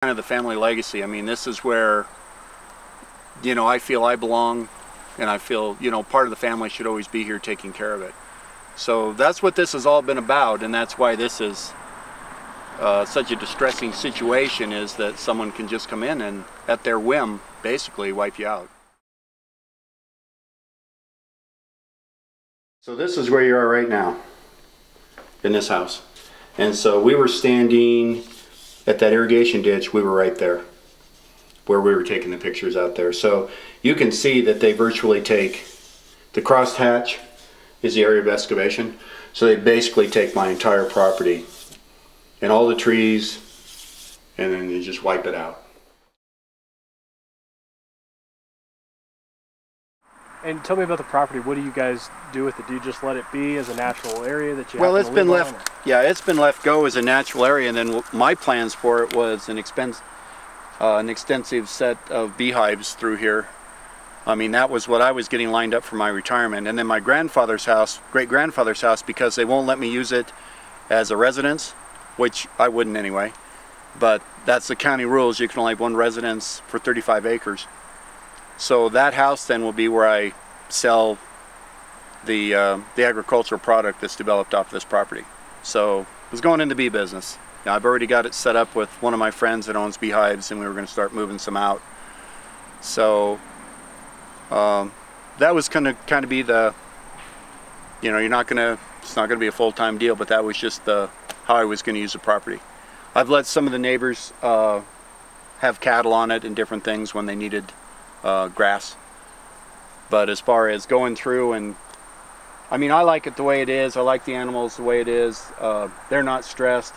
Kind of the family legacy. I mean, this is where, you know, I feel I belong, and I feel, you know, part of the family should always be here taking care of it. So that's what this has all been about, and that's why this is such a distressing situation, is that someone can just come in and at their whim basically wipe you out. So this is where you are right now, in this house. And so we were standing at that irrigation ditch. We were right there where we were taking the pictures out there. So you can see that they virtually take, the crosshatch is the area of excavation. So they basically take my entire property and all the trees, and then they just wipe it out. And tell me about the property. What do you guys do with it? Do you just let it be as a natural area that you Well, have it's to been live left, yeah, it's been left go as a natural area, and then my plans for it was an extensive set of beehives through here. I mean, that was what I was getting lined up for my retirement. And then my grandfather's house, great-grandfather's house, because they won't let me use it as a residence, which I wouldn't anyway, but that's the county rules. You can only have one residence for 35 acres. So that house then will be where I sell the agricultural product that's developed off this property. So I was going into bee business. Now, I've already got it set up with one of my friends that owns beehives, and we were going to start moving some out. So that was going to kind of be the, you know, it's not going to be a full-time deal, but that was just how I was going to use the property. I've let some of the neighbors have cattle on it and different things when they needed grass. But as far as going through, and I mean, I like it the way it is. I like the animals the way it is. They're not stressed.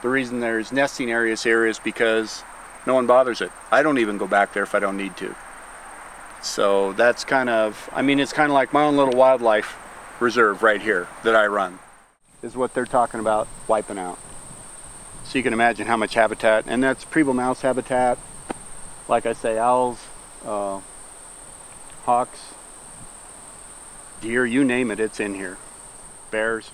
The reason there's nesting areas here is because no one bothers it. I don't even go back there if I don't need to. So that's kind of, I mean, it's kind of like my own little wildlife reserve right here that I run, is what they're talking about wiping out. So you can imagine how much habitat, and that's Preble mouse habitat. Like I say, owls, hawks, deer, you name it, it's in here. Bears.